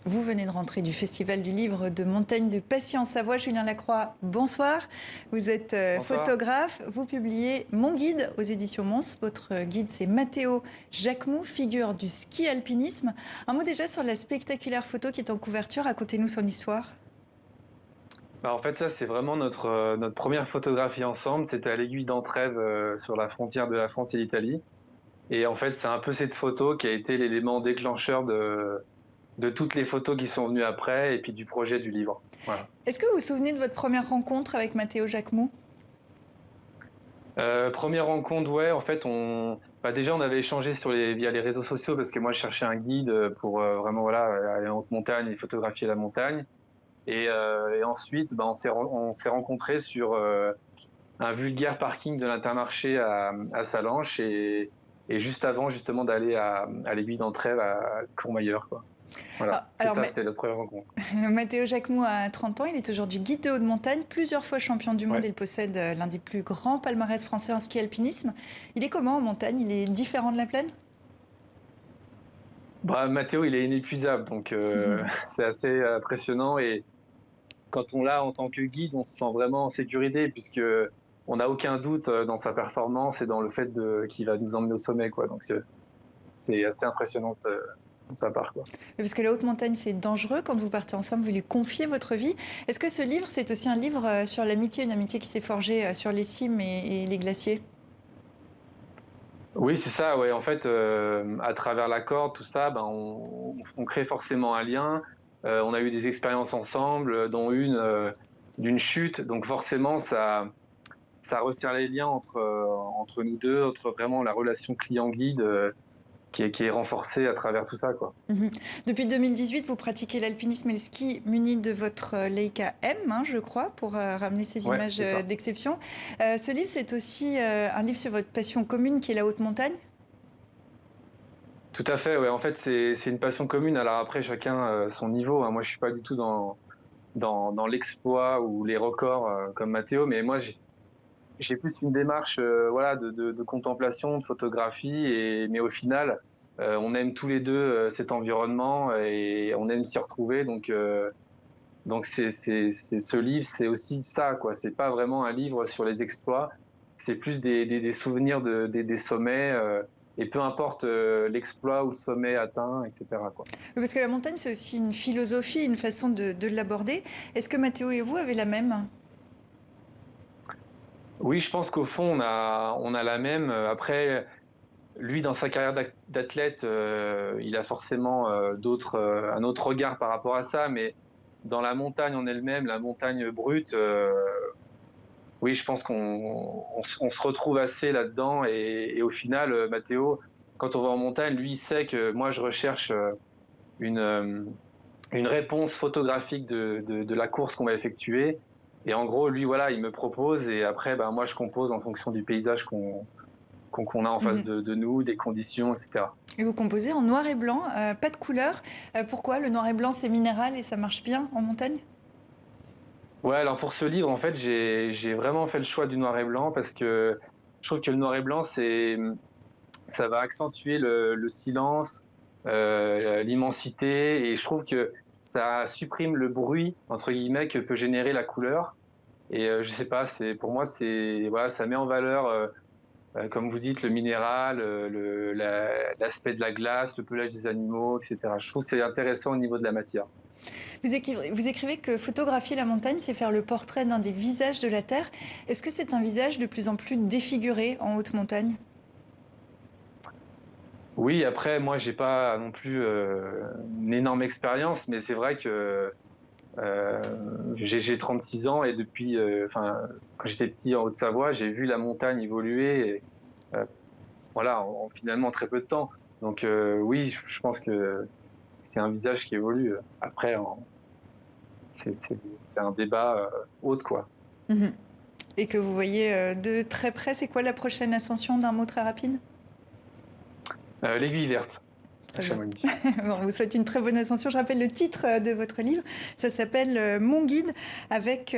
Vous venez de rentrer du Festival du livre de Montagne de Passy en Savoie. Julien Lacroix, bonsoir. Vous êtes Bonsoir. photographe. Vous publiez Mon guide aux éditions Mons. Votre guide, c'est Matteo Jacquemou, figure du ski alpinisme. Un mot déjà sur la spectaculaire photo qui est en couverture. Racontez-nous son histoire. Bah, en fait, ça, c'est vraiment notre première photographie ensemble. C'était à l'Aiguille d'Entrèves, sur la frontière de la France et l'Italie. Et en fait, c'est un peu cette photo qui a été l'élément déclencheur de toutes les photos qui sont venues après et puis du projet du livre. Voilà. Est-ce que vous vous souvenez de votre première rencontre avec Matteo Jacquemou? Première rencontre, ouais, en fait, déjà, on avait échangé via les réseaux sociaux parce que moi, je cherchais un guide pour vraiment voilà, aller en haute montagne et photographier la montagne. Et ensuite, bah, on s'est rencontrés sur un vulgaire parking de l'Intermarché à Sallanches et juste avant justement d'aller à l'Aiguille d'Entrèves à Courmayeur, quoi. Voilà, c'est Alors, ça, c'était notre première rencontre. Matteo Jacquemou a 30 ans, il est aujourd'hui guide de haute montagne, plusieurs fois champion du monde. Ouais. Il possède l'un des plus grands palmarès français en ski alpinisme. Il est comment en montagne? Il est différent de la plaine? Bah, Mathéo, il est inépuisable, donc c'est assez impressionnant. Et quand on l'a en tant que guide, on se sent vraiment en sécurité puisque on n'a aucun doute dans sa performance et dans le fait qu'il va nous emmener au sommet, quoi. Donc c'est assez impressionnant de sa part, quoi. Parce que la haute montagne, c'est dangereux. Quand vous partez ensemble, vous lui confiez votre vie. Est-ce que ce livre, c'est aussi un livre sur l'amitié, une amitié qui s'est forgée sur les cimes et les glaciers? Oui, c'est ça, ouais. En fait, à travers la corde, tout ça, ben, on crée forcément un lien. On a eu des expériences ensemble, dont une d'une chute. Donc forcément, ça resserre les liens entre nous deux, entre vraiment la relation client-guide qui est renforcée à travers tout ça, quoi. Mhm. Depuis 2018, vous pratiquez l'alpinisme et le ski muni de votre Leica M, hein, je crois, pour ramener ces Ouais, images c'est ça. d'exception. Ce livre, c'est aussi un livre sur votre passion commune qui est la haute montagne. Tout à fait, ouais. En fait, c'est une passion commune. Alors après, chacun son niveau, hein. Moi, je suis pas du tout dans l'exploit ou les records comme Mathéo, mais moi, j'ai plus une démarche voilà, de contemplation, de photographie, mais au final, on aime tous les deux cet environnement et on aime s'y retrouver. Donc ce livre, c'est aussi ça, quoi. C'est pas vraiment un livre sur les exploits, c'est plus des souvenirs des sommets, et peu importe l'exploit ou le sommet atteint, etc., quoi. Parce que la montagne, c'est aussi une philosophie, une façon de l'aborder. Est-ce que Mathéo et vous avez la même? Oui, je pense qu'au fond, on a la même. Après, lui, dans sa carrière d'athlète, il a forcément un autre regard par rapport à ça, mais dans la montagne en elle-même, la montagne brute, oui, je pense qu'on se retrouve assez là-dedans. Et au final, Mathéo, quand on va en montagne, lui, il sait que moi, je recherche une, euh, une réponse photographique de la course qu'on va effectuer. Et en gros, lui, voilà, il me propose et après, ben, moi, je compose en fonction du paysage qu'on a en face Mhm. de nous, des conditions, etc. Et vous composez en noir et blanc, pas de couleur. Pourquoi? Le noir et blanc, c'est minéral et ça marche bien en montagne? Ouais, alors pour ce livre, en fait, j'ai vraiment fait le choix du noir et blanc parce que je trouve que le noir et blanc, ça va accentuer le silence, l'immensité, et je trouve que ça supprime le bruit, entre guillemets, que peut générer la couleur. Et je sais pas, pour moi, voilà, ça met en valeur, comme vous dites, le minéral, l'aspect de la glace, le pelage des animaux, etc. Je trouve que c'est intéressant au niveau de la matière. Vous écrivez que photographier la montagne, c'est faire le portrait d'un des visages de la Terre. Est-ce que c'est un visage de plus en plus défiguré en haute montagne? Oui, après, moi, j'ai pas non plus une énorme expérience, mais c'est vrai que j'ai 36 ans et depuis, enfin, quand j'étais petit en Haute-Savoie, j'ai vu la montagne évoluer, et, voilà, en finalement très peu de temps. Donc oui, je pense que c'est un visage qui évolue. Après, c'est un débat autre, quoi. Mhm. Et que vous voyez de très près, c'est quoi la prochaine ascension d'un mot très rapide? L'aiguille verte à Très bien. Chamonix. Bon, on vous souhaite une très bonne ascension. Je rappelle le titre de votre livre. Ça s'appelle Mon guide avec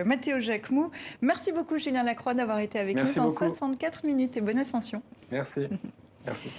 Matteo Jacquemou. Merci beaucoup, Julien Lacroix, d'avoir été avec nous Merci dans beaucoup. 64 minutes et bonne ascension. Merci. Merci.